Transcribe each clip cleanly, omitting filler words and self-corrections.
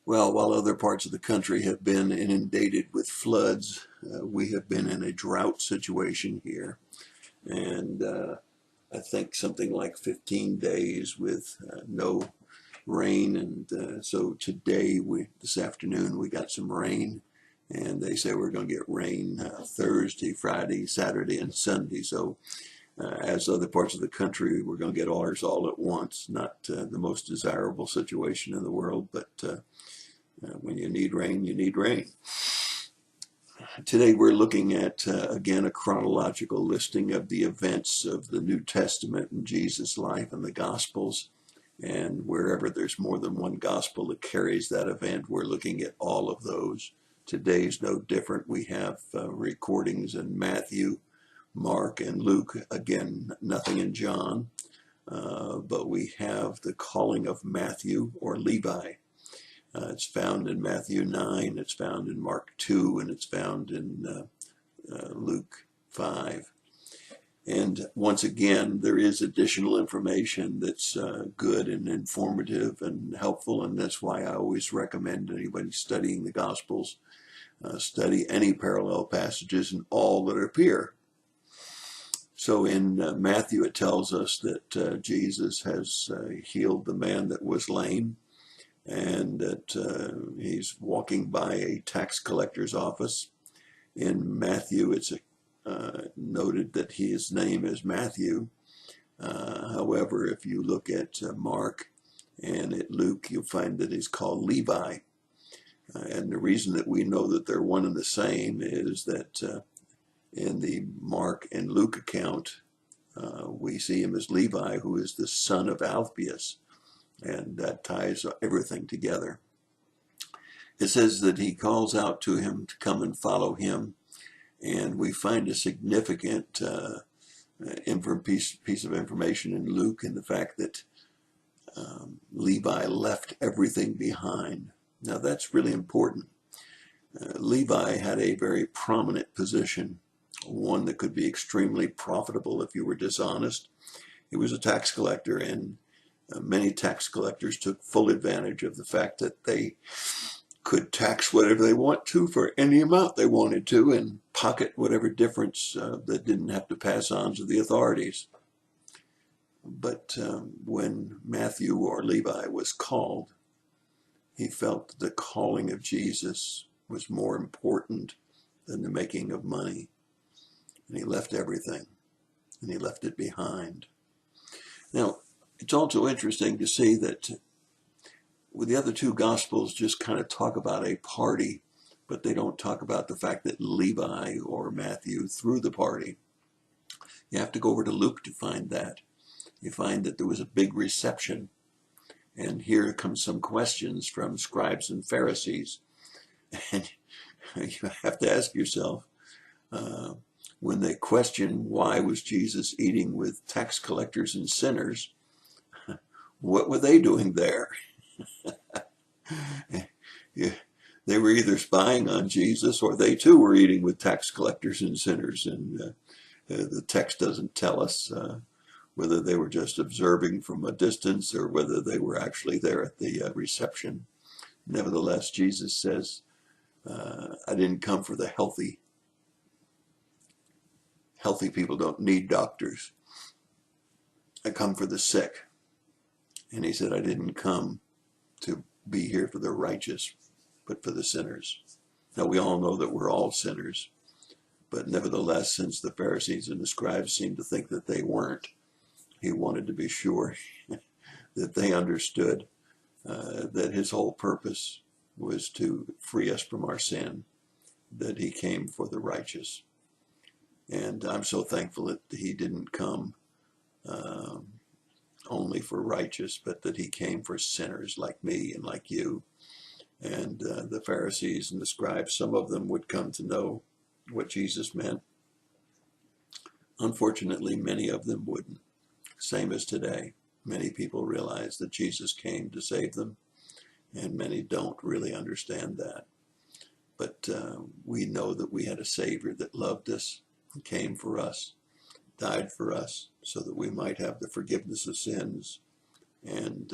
Well, while other parts of the country have been inundated with floods, we have been in a drought situation here. And I think something like 15 days with no rain. And so today, this afternoon, we got some rain. And they say we're going to get rain Thursday, Friday, Saturday, and Sunday. So as other parts of the country, we're going to get ours all at once. Not the most desirable situation in the world, but when you need rain, you need rain. Today we're looking at, again, a chronological listing of the events of the New Testament and Jesus' life and the Gospels. And wherever there's more than one gospel that carries that event, we're looking at all of those. Today's no different. We have recordings in Matthew, Mark, and Luke. Again, nothing in John. But we have the calling of Matthew, or Levi. It's found in Matthew 9, it's found in Mark 2, and it's found in Luke 5. And once again, there is additional information that's good and informative and helpful, and that's why I always recommend anybody studying the Gospels, study any parallel passages and all that appear. So in Matthew, it tells us that Jesus has healed the man that was lame, and that he's walking by a tax collector's office. In Matthew, it's noted that his name is Matthew. However, if you look at Mark and at Luke, you'll find that he's called Levi. And the reason that we know that they're one and the same is that in the Mark and Luke account, we see him as Levi, who is the son of Alphaeus. And that ties everything together. It says that he calls out to him to come and follow him. And we find a significant piece of information in Luke in the fact that Levi left everything behind. Now that's really important. Levi had a very prominent position, one that could be extremely profitable if you were dishonest. He was a tax collector, and many tax collectors took full advantage of the fact that they could tax whatever they want to for any amount they wanted to and pocket whatever difference that didn't have to pass on to the authorities. But when Matthew, or Levi, was called, he felt that the calling of Jesus was more important than the making of money. And he left everything, and he left it behind. Now, it's also interesting to see that with the other two Gospels just kind of talk about a party, but they don't talk about the fact that Levi or Matthew threw the party. You have to go over to Luke to find that. You find that there was a big reception. And here comes some questions from scribes and Pharisees. And you have to ask yourself, when they question why was Jesus eating with tax collectors and sinners, what were they doing there? Yeah, they were either spying on Jesus, or they too were eating with tax collectors and sinners. And the text doesn't tell us whether they were just observing from a distance or whether they were actually there at the reception. Nevertheless, Jesus says, I didn't come for the healthy. Healthy people don't need doctors. I come for the sick. And he said, I didn't come to be here for the righteous, but for the sinners. Now, we all know that we're all sinners, but nevertheless, since the Pharisees and the scribes seemed to think that they weren't, he wanted to be sure that they understood that his whole purpose was to free us from our sin, that he came for the righteous. And I'm so thankful that he didn't come only for righteous, but that he came for sinners like me and like you. And the Pharisees and the scribes, some of them would come to know what Jesus meant. Unfortunately, many of them wouldn't. Same as today. Many people realize that Jesus came to save them, and many don't really understand that. But we know that we had a Savior that loved us, came for us, died for us, so that we might have the forgiveness of sins. And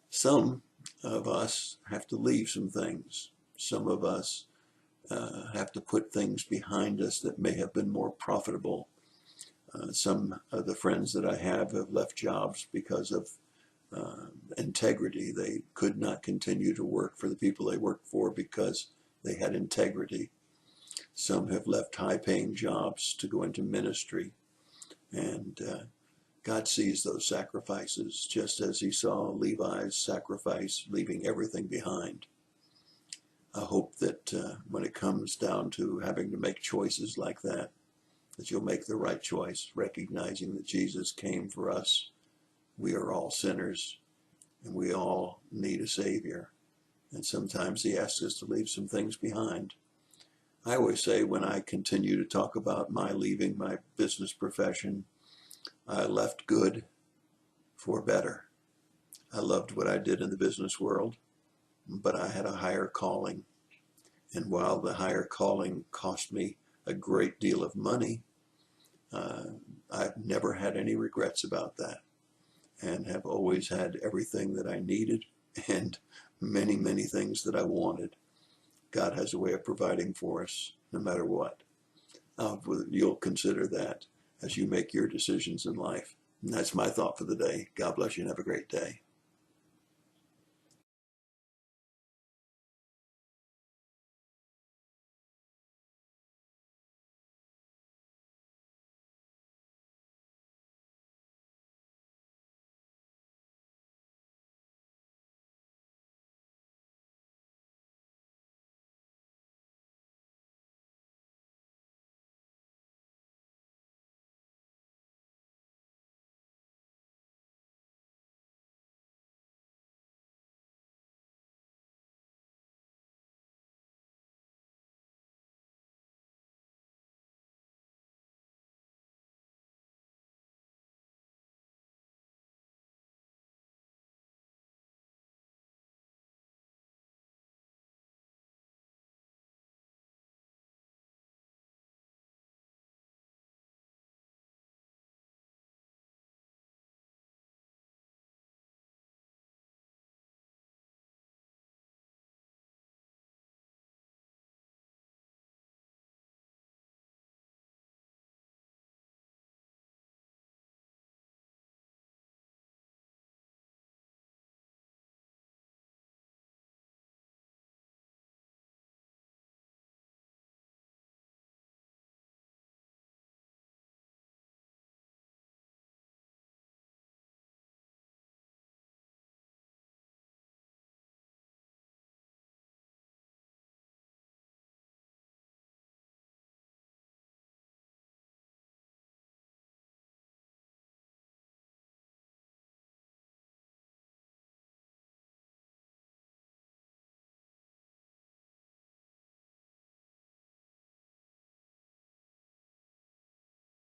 some of us have to leave some things. Some of us have to put things behind us that may have been more profitable. Some of the friends that I have left jobs because of integrity. They could not continue to work for the people they worked for because they had integrity. Some have left high-paying jobs to go into ministry, and God sees those sacrifices just as he saw Levi's sacrifice, leaving everything behind. I hope that when it comes down to having to make choices like that you'll make the right choice, recognizing that Jesus came for us. We are all sinners, and we all need a Savior. And sometimes he asks us to leave some things behind. I always say when I continue to talk about my leaving my business profession, I left good for better. I loved what I did in the business world, but I had a higher calling. And while the higher calling cost me a great deal of money, I've never had any regrets about that, and have always had everything that I needed and many, many things that I wanted. God has a way of providing for us no matter what. You'll consider that as you make your decisions in life. And that's my thought for the day. God bless you and have a great day.